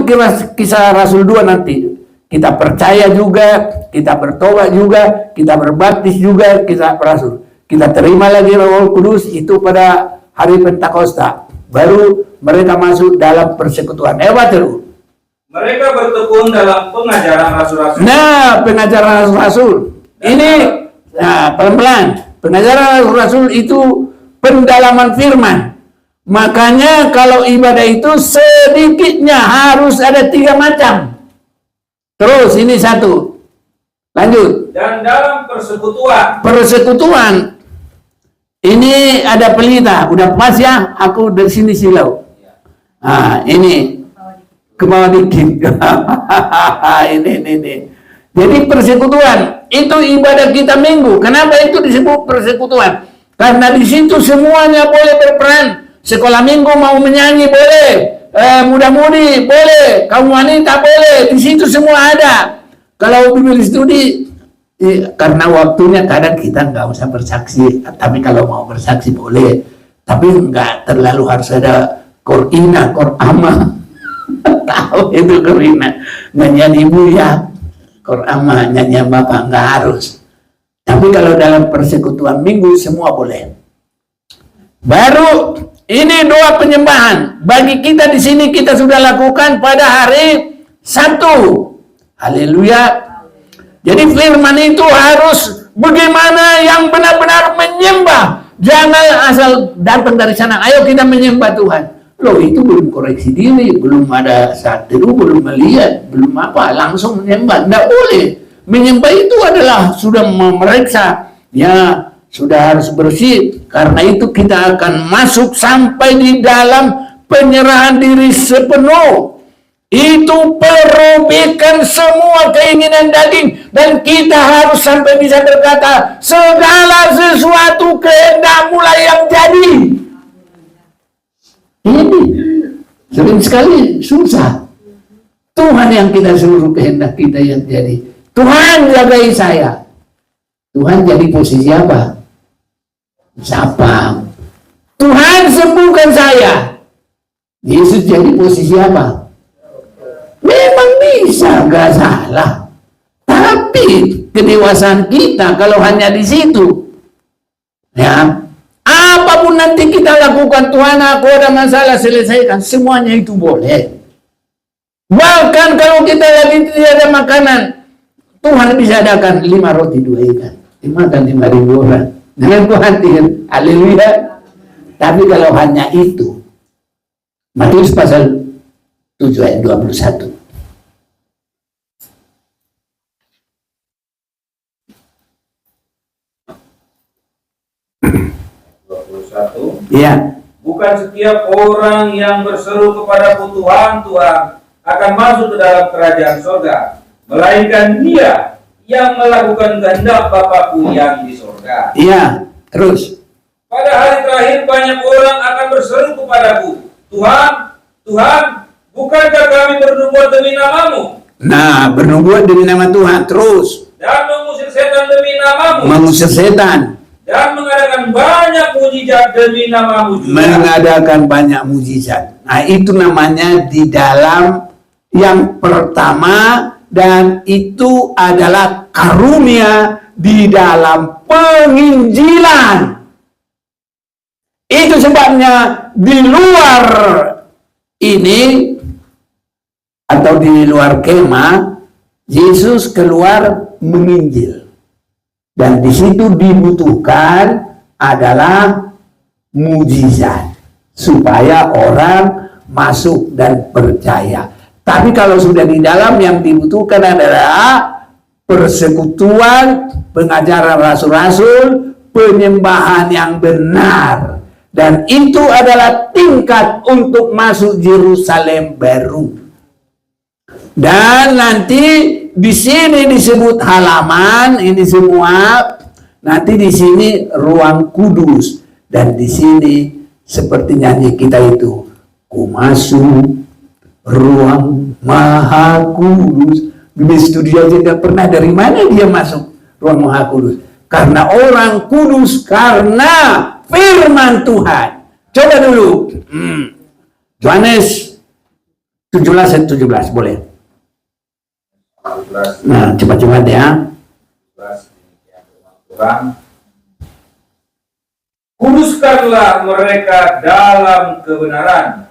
Kisah Rasul 2 nanti. Kita percaya juga, kita bertobat juga, kita berbaptis juga, kita berasul. Kita terima lagi Roh Kudus itu pada hari Pentakosta. Baru mereka masuk dalam persekutuan. Hebat terus. Mereka bertekun dalam pengajaran rasul-rasul. Nah, pengajaran rasul-rasul. Ini, pelan-pelan. Pengajaran rasul-rasul itu pendalaman firman. Makanya kalau ibadah itu sedikitnya harus ada 3 macam. Terus ini 1. Lanjut. Dan dalam persekutuan. Ini ada pelita. Udah pas ya? Aku dari sini silau. Nah, ini ke bawah dikit. ini. Jadi persekutuan itu ibadah kita minggu. Kenapa itu disebut persekutuan? Karena di situ semuanya boleh berperan. Sekolah minggu mau menyanyi boleh, muda-mudi boleh, kaum wanita boleh. Di situ semua ada. Kalau Bible studi, karena waktunya kadang kita nggak usah bersaksi. Tapi kalau mau bersaksi boleh. Tapi nggak terlalu harus ada korina, korama. Tahu itu korina. Nyanyian ibu ya, korama, nyanyian bapak nggak harus. Tapi kalau dalam persekutuan minggu semua boleh. Baru ini doa penyembahan. Bagi kita di sini kita sudah lakukan pada hari Sabtu. Haleluya. Jadi firman itu harus bagaimana yang benar-benar menyembah. Jangan asal datang dari sana. Ayo kita menyembah Tuhan. Loh, itu belum koreksi diri, belum ada saat teduh, belum melihat, belum apa, langsung menyembah. Tidak boleh. Menyembah itu adalah sudah memeriksa. Ya, sudah harus bersih. Karena itu kita akan masuk sampai di dalam penyerahan diri sepenuh. Itu perobekan semua keinginan daging. Dan kita harus sampai bisa berkata, segala sesuatu kehendak mulai yang jadi. Ini sering sekali susah. Tuhan yang kita suruh kehendak kita yang jadi. Tuhan jagai saya. Tuhan jadi posisi apa? Siapa? Tuhan sembuhkan saya. Yesus jadi posisi apa? Memang bisa, gak salah. Tapi kedewasaan kita kalau hanya di situ, ya, apapun nanti kita lakukan, Tuhan aku ada masalah selesaikan, semuanya itu boleh. Bahkan kalau kita lagi tidak ada makanan, Tuhan bisa adakan 5 roti 2 ikan, dimakan 5.000 orang. Dengan Tuhan tinggal, haleluya. Tapi kalau hanya itu, Matius pasal 7 ayat 21. Ya. Bukan setiap orang yang berseru kepadaku Tuhan, Tuhan akan masuk ke dalam kerajaan surga, melainkan dia yang melakukan kehendak Bapakku yang di surga. Iya, terus. Pada hari terakhir banyak orang akan berseru kepadaku, Tuhan, Tuhan, bukankah kami bernubuat demi namamu? Nah, bernubuat demi nama Tuhan, terus. Dan mengusir setan demi namamu. Mengusir setan. Dan mengadakan banyak mujizat demi namamu juga. Mengadakan banyak mujizat. Nah, itu namanya di dalam yang pertama, dan itu adalah karunia di dalam penginjilan. Itu sebabnya di luar ini atau di luar kemah, Yesus keluar menginjil. Dan di situ dibutuhkan adalah mujizat supaya orang masuk dan percaya. Tapi kalau sudah di dalam, yang dibutuhkan adalah persekutuan, pengajaran rasul-rasul, penyembahan yang benar. Dan itu adalah tingkat untuk masuk Yerusalem baru. Dan nanti di sini disebut halaman, ini semua. Nanti di sini ruang kudus. Dan di sini seperti nyanyi kita itu, ku masuk ruang maha kudus. Bibi Studio aja nggak pernah, dari mana dia masuk ruang maha kudus? Karena orang kudus, karena firman Tuhan. Coba dulu Yohanes 17 boleh. Nah, cepat-cepat ya. Kuduskanlah mereka dalam kebenaran.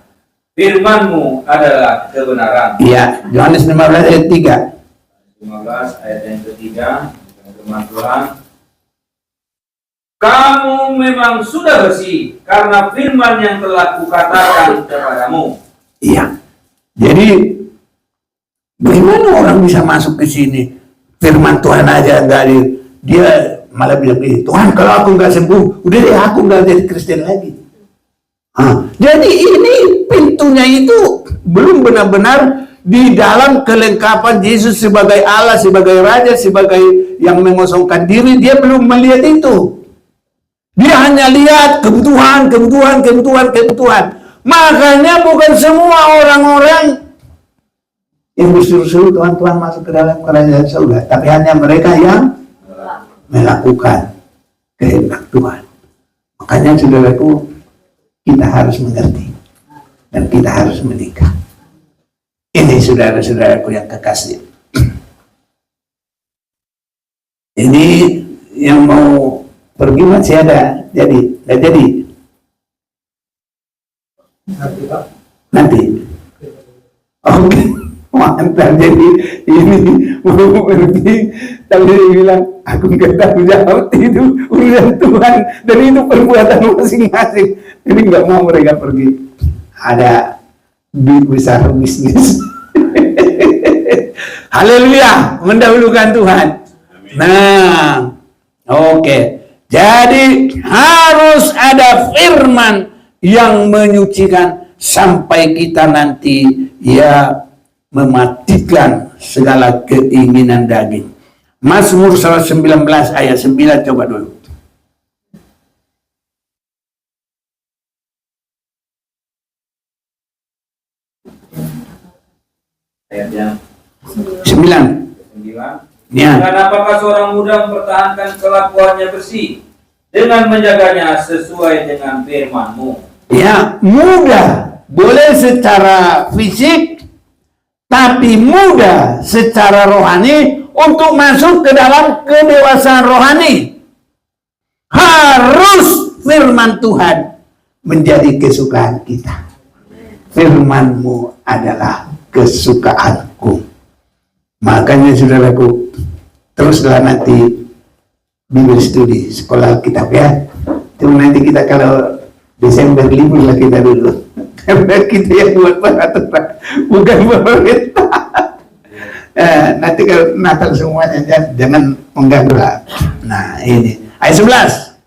Firman-Mu adalah kebenaran. Iya, Yohanes 15 ayat 3. 15 ayat yang ketiga, firman Tuhan. Kamu memang sudah bersih karena firman yang telah kukatakan kepadamu. Iya. Jadi bagaimana orang bisa masuk ke sini? Firman Tuhan aja nggak ada. Dia malah bilang, Tuhan kalau aku nggak sembuh, udah deh aku nggak jadi Kristen lagi. Jadi ini pintunya itu belum benar-benar di dalam kelengkapan Yesus sebagai Allah, sebagai Raja, sebagai yang mengosongkan diri. Dia belum melihat itu. Dia hanya lihat kebutuhan. Makanya bukan semua orang-orang yang disuruh Tuhan masuk ke dalam kerajaan surga, tapi hanya mereka yang melakukan kehendak Tuhan. Makanya saudaraku, kita harus mengerti dan kita harus menikah. Ini saudara-saudaraku yang kekasih. Ini yang mau pergi masih ada, nggak jadi. Nanti. Oke. Mantap. Jadi ini mau pergi, tapi dia bilang, aku nggak tahu jawab, itu urusan Tuhan dan itu perbuatan masing-masing. Jadi nggak mau mereka pergi. Ada besar bisnis. Haleluya, mendahulukan Tuhan. Nah, oke. Jadi harus ada firman yang menyucikan sampai kita nanti ya mematikan segala keinginan daging. Mazmur 119 ayat 9, coba dulu. Ayatnya 9. Ya. Dengan apakah seorang muda mempertahankan kelakuannya bersih dengan menjaganya sesuai dengan firman-Mu? Ya, muda boleh secara fisik, tapi muda secara rohani untuk masuk ke dalam kedewasaan rohani. Harus firman Tuhan menjadi kesukaan kita. Firman-Mu adalah kesukaanku. Makanya saudaraku, teruslah nanti Bible Study, sekolah kitab ya. Cuma nanti kita kalau Desember libur lah kita dulu. Karena kita yang buat peraturan, bukan pemerintah. Nanti kalau Natal semuanya jangan mengganggu lah. Nah ini ayat 11.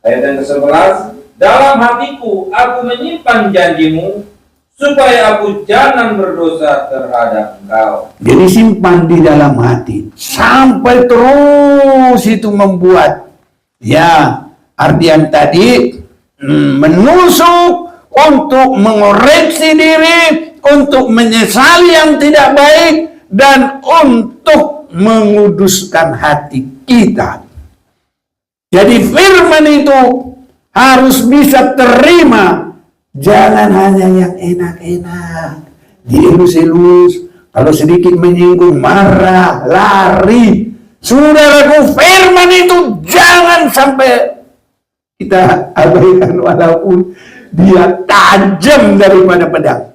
Ayat yang ke-11. Dalam hatiku aku menyimpan janji-Mu, supaya aku jangan berdosa terhadap Engkau. Jadi simpan di dalam hati sampai terus itu membuat ya artian tadi menusuk untuk mengoreksi diri, untuk menyesali yang tidak baik, dan untuk menguduskan hati kita. Jadi firman itu harus bisa terima. Jangan hanya yang enak-enak, dielus-elus, kalau sedikit menyinggung, marah, lari. Saudaraku, firman itu jangan sampai kita abaikan walaupun dia tajam daripada pedang.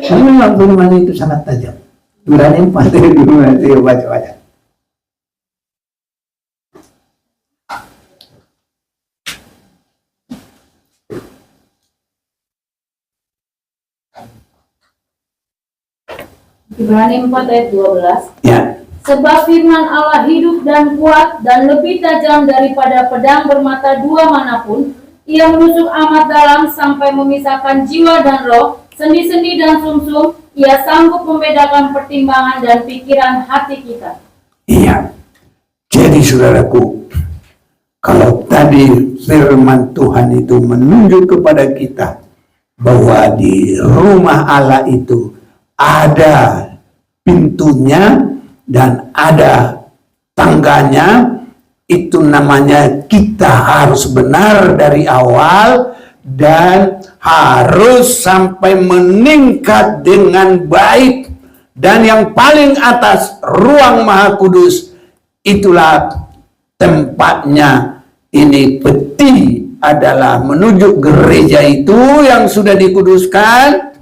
Karena firman itu sangat tajam. Duranya 4 dulu nanti baca-baca. Ibrani 4 ayat 12. Ya. Sebab firman Allah hidup dan kuat dan lebih tajam daripada pedang bermata dua manapun. Ia menusuk amat dalam sampai memisahkan jiwa dan roh, sendi-sendi dan sumsum. Ia sanggup membedakan pertimbangan dan pikiran hati kita. Iya. Jadi saudaraku, kalau tadi firman Tuhan itu menunjuk kepada kita bahwa di rumah Allah itu ada pintunya dan ada tangganya, itu namanya kita harus benar dari awal dan harus sampai meningkat dengan baik. Dan yang paling atas, ruang Maha Kudus, itulah tempatnya. Ini peti adalah menuju gereja itu yang sudah dikuduskan,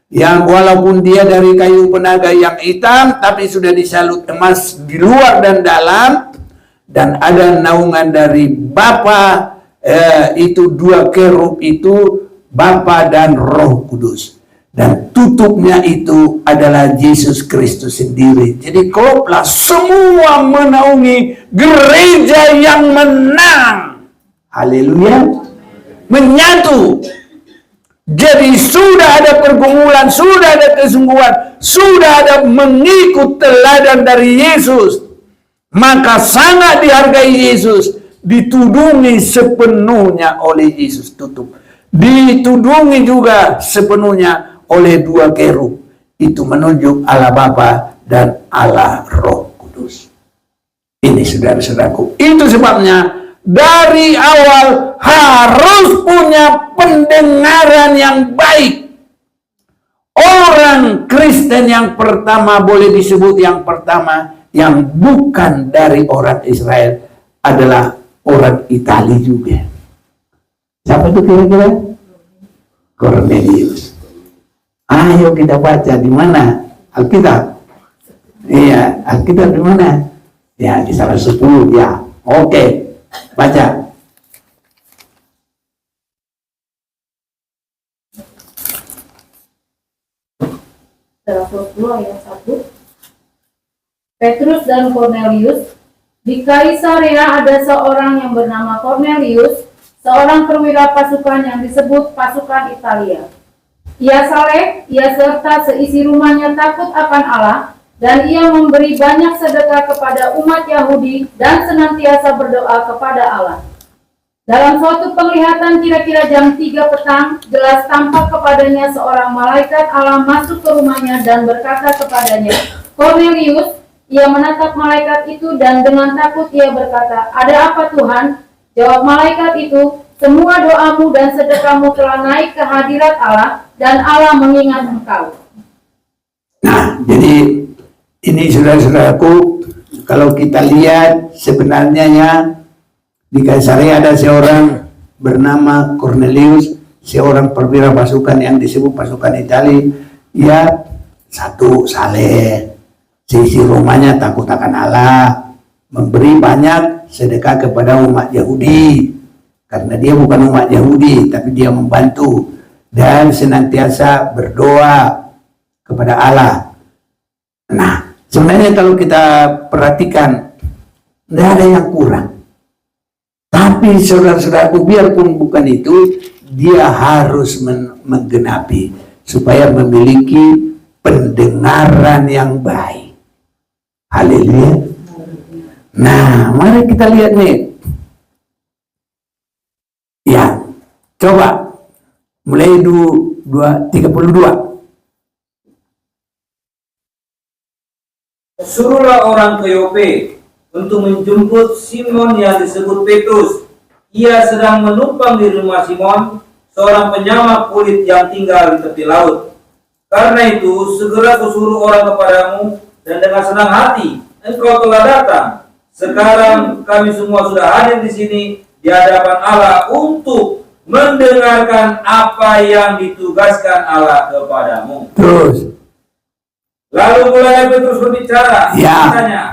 yang walaupun dia dari kayu penaga yang hitam, tapi sudah disalut emas di luar dan dalam, dan ada naungan dari Bapa, itu dua kerub itu, Bapa dan Roh Kudus, dan tutupnya itu adalah Yesus Kristus sendiri. Jadi kloplah semua menaungi gereja yang menang. Haleluya, menyatu. Jadi sudah ada pergumulan, sudah ada kesungguhan, sudah ada mengikut teladan dari Yesus, maka sangat dihargai Yesus, ditudungi sepenuhnya oleh Yesus, tutup, ditudungi juga sepenuhnya oleh dua kerub, itu menunjuk Allah Bapa dan Allah Roh Kudus. Ini saudara-saudaraku, itu sebabnya dari awal harus punya pendengaran yang baik. Orang Kristen yang pertama, boleh disebut yang pertama, yang bukan dari orang Israel, adalah orang Italia juga. Siapa itu kira-kira? Cornelius. Ayo kita baca di mana Alkitab? Iya, Alkitab di mana? Ya, di salah 10 ya. Oke. Baca. Salah 10 ayat 1. Petrus dan Cornelius. Di Kaisarea ada seorang yang bernama Cornelius, seorang perwira pasukan yang disebut pasukan Italia. Ia saleh, ia serta seisi rumahnya takut akan Allah, dan ia memberi banyak sedekah kepada umat Yahudi dan senantiasa berdoa kepada Allah. Dalam suatu penglihatan kira-kira jam 3 petang, jelas tampak kepadanya seorang malaikat Allah masuk ke rumahnya dan berkata kepadanya, Cornelius. Ia menatap malaikat itu dan dengan takut ia berkata, ada apa Tuhan? Jawab malaikat itu, semua doamu dan sedekahmu telah naik ke hadirat Allah, dan Allah mengingat engkau. Nah, jadi ini saudara-saudaraku, kalau kita lihat sebenarnya ya, di Kaisarea ada seorang bernama Cornelius, seorang perwira pasukan yang disebut pasukan Italia. Ia satu saleh, seisi rumahnya takut akan Allah, memberi banyak sedekah kepada umat Yahudi, karena dia bukan umat Yahudi, tapi dia membantu, dan senantiasa berdoa kepada Allah. Nah, sebenarnya kalau kita perhatikan, tidak ada yang kurang. Tapi saudara-saudaraku, biarpun bukan itu, dia harus menggenapi supaya memiliki pendengaran yang baik. Haleluya. Nah, mari kita lihat nih. Ya, coba mulai 32. Suruhlah orang ke Yope untuk menjemput Simon yang disebut Petrus. Ia sedang menumpang di rumah Simon, seorang penyamak kulit yang tinggal di tepi laut. Karena itu, segera kusuruh orang kepadamu, dan dengan senang hati engkau telah datang. Sekarang kami semua sudah hadir di sini di hadapan Allah untuk mendengarkan apa yang ditugaskan Allah kepadamu. Terus. Lalu mulai Petrus berbicara. Ya. Katanya,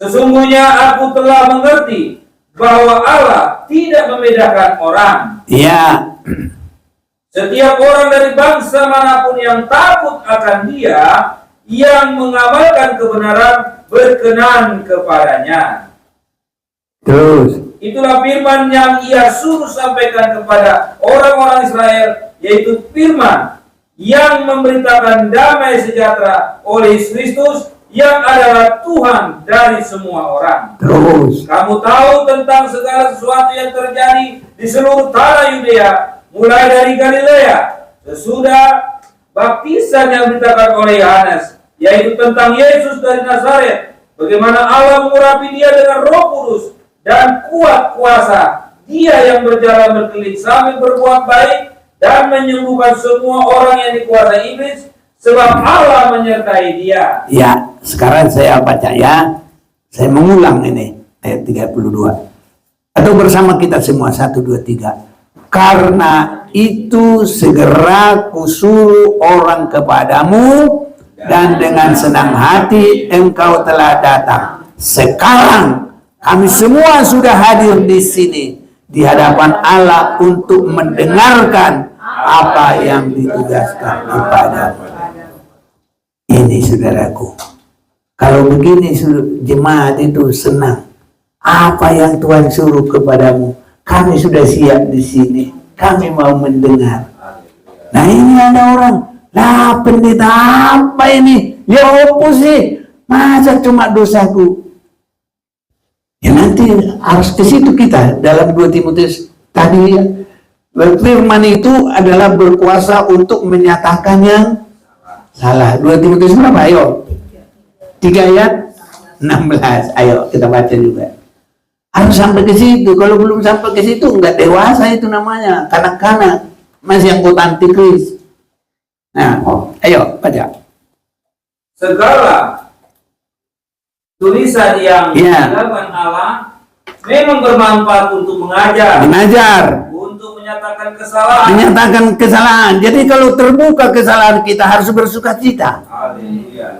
sesungguhnya aku telah mengerti bahwa Allah tidak membedakan orang. Ya. Setiap orang dari bangsa manapun yang takut akan Dia yang mengamalkan kebenaran berkenan kepadanya. Terus. Itulah firman yang ia suruh sampaikan kepada orang-orang Israel, yaitu firman yang memberitakan damai sejahtera oleh Kristus yang adalah Tuhan dari semua orang. Terus. Kamu tahu tentang segala sesuatu yang terjadi di seluruh tanah Yudea, mulai dari Galilea, sesudah baptisan yang diberitakan oleh Yohanes, yaitu tentang Yesus dari Nazaret, bagaimana Allah mengurapi dia dengan Roh Kudus dan kuat kuasa, dia yang berjalan berkeliling sambil berbuat baik dan menyembuhkan semua orang yang dikuasai iblis, sebab Allah menyertai dia. Ya, sekarang saya baca ya. Saya mengulang ini ayat 32. Atau bersama kita semua 1, 2, 3. Karena itu segera kusuruh orang kepadamu dan dengan senang hati engkau telah datang. Sekarang kami semua sudah hadir di sini di hadapan Allah untuk mendengarkan apa yang ditugaskan kepadamu. Ini saudaraku, kalau begini jemaat itu senang. Apa yang Tuhan suruh kepadamu, kami sudah siap di sini. Kami mau mendengar. Nah ini ada orang, lah pendeta apa ini? Ya apa sih? Masa cuma dosaku? Ya nanti harus ke situ kita dalam 2 Timotius tadi ya. Firman itu adalah berkuasa untuk menyatakan yang salah. 2 Timotius berapa? Ayo. 3 ayat 16. Ayo kita baca juga. Harus sampai ke situ. Kalau belum sampai ke situ enggak dewasa itu namanya. Kanak-kanak. Masih anggota antikris. Nah, ayo baca. Segala tulisan yang dilakukan Allah memang bermanfaat untuk mengajar, untuk menyatakan kesalahan. Jadi kalau terbuka kesalahan kita harus bersuka cita.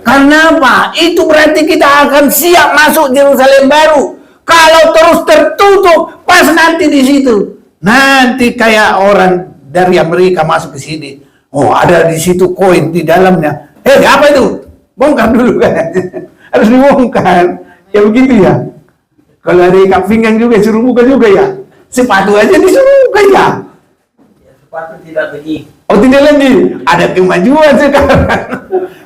Karena apa? Itu berarti kita akan siap masuk Yerusalem baru. Kalau terus tertutup, pas nanti di situ, nanti kayak orang dari Amerika masuk ke sini. Oh, ada di situ koin di dalamnya. Apa itu? Bongkar dulu kan. Harus dibongkar. Ya begitu ya. Kalau ada ikat pinggang juga suruh buka juga ya. Sepatu aja disuruh buka ya. Sepatu tidak lagi. Oh tidak lagi. Ada kemajuan sekarang.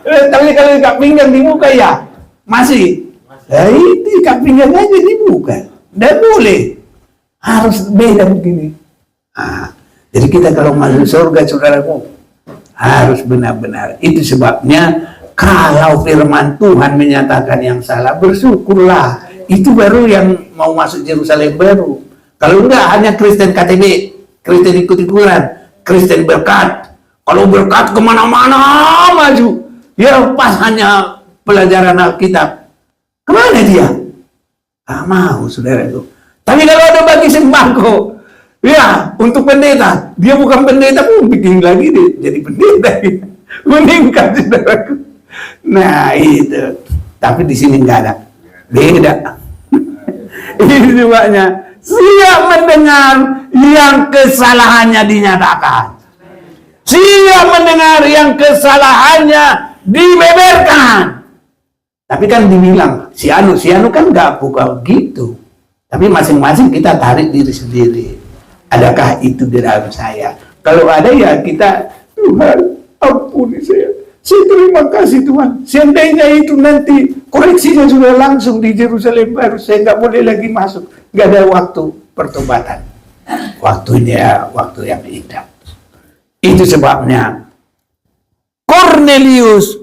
Tapi kalau ikat pinggang dibuka ya masih. Nah, itu ikat pinggang aja dibuka. Tidak boleh. Harus beda begini. Nah, jadi kita kalau masuk surga saudaraku harus benar-benar. Itu sebabnya kalau firman Tuhan menyatakan yang salah, bersyukurlah. Itu baru yang mau masuk Yerusalem baru. Kalau enggak, hanya Kristen KTB, Kristen ikut-ikutan, Kristen berkat. Kalau berkat kemana-mana maju. Ya pas hanya pelajaran Alkitab. Kemana dia? Tak mau, saudara itu. Tapi kalau ada bagi sembako, ya untuk pendeta, dia bukan pendeta pun bikin lagi deh, jadi pendeta. Meningkat, saudaraku. Nah itu, tapi di sini nggak ada, beda. Ini sebabnya siap mendengar yang kesalahannya dinyatakan, siap mendengar yang kesalahannya dibeberkan. Tapi kan dibilang si anu kan nggak buka gitu. Tapi masing-masing kita tarik diri sendiri. Adakah itu di dalam saya? Kalau ada ya kita, Tuhan ampuni saya. Saya terima kasih Tuhan. Seandainya itu nanti koreksinya sudah langsung di Yerusalem baru, saya nggak boleh lagi masuk. Nggak ada waktu pertobatan. Waktunya waktu yang indah. Itu sebabnya Kornelius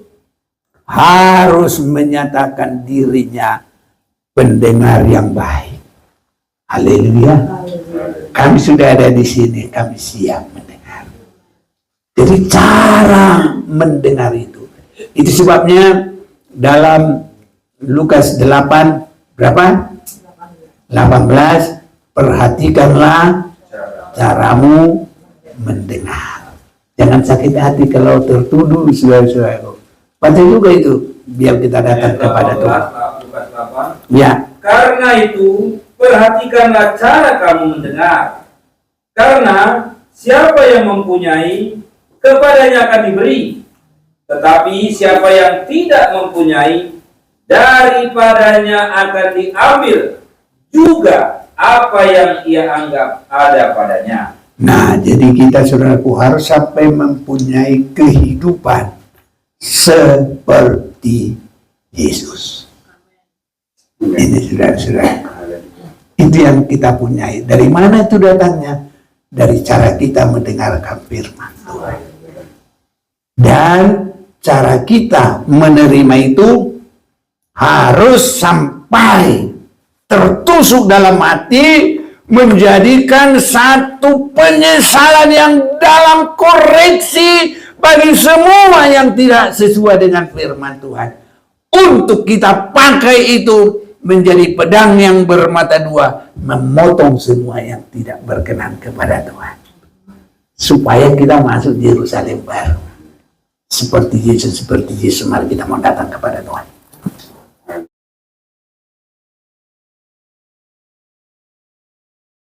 harus menyatakan dirinya pendengar yang baik. Haleluya. Kami sudah ada di sini, kami siap mendengar. Jadi cara mendengar itu sebabnya dalam Lukas 8 berapa? 18, perhatikanlah caramu mendengar. Jangan sakit hati kalau tertuduh, saudara-saudara. Baca juga itu biar kita datang kepada Tuhan. Ya. Karena itu perhatikanlah cara kamu mendengar. Karena siapa yang mempunyai, kepadanya akan diberi, Tetapi siapa yang tidak mempunyai, daripadanya akan diambil juga apa yang ia anggap ada padanya. Nah, jadi kita saudaraku harus sampai mempunyai kehidupan seperti Yesus. Ini saudara-saudara, itu yang kita punyai. Dari mana itu datangnya? Dari cara kita mendengarkan firman Tuhan. Dan cara kita menerima itu harus sampai tertusuk dalam hati, menjadikan satu penyesalan yang dalam koreksi bagi semua yang tidak sesuai dengan firman Tuhan. Untuk kita pakai itu menjadi pedang yang bermata dua, memotong semua yang tidak berkenan kepada Tuhan. Supaya kita masuk Yerusalem baru. Seperti Yesus, mari kita mau datang kepada Tuhan.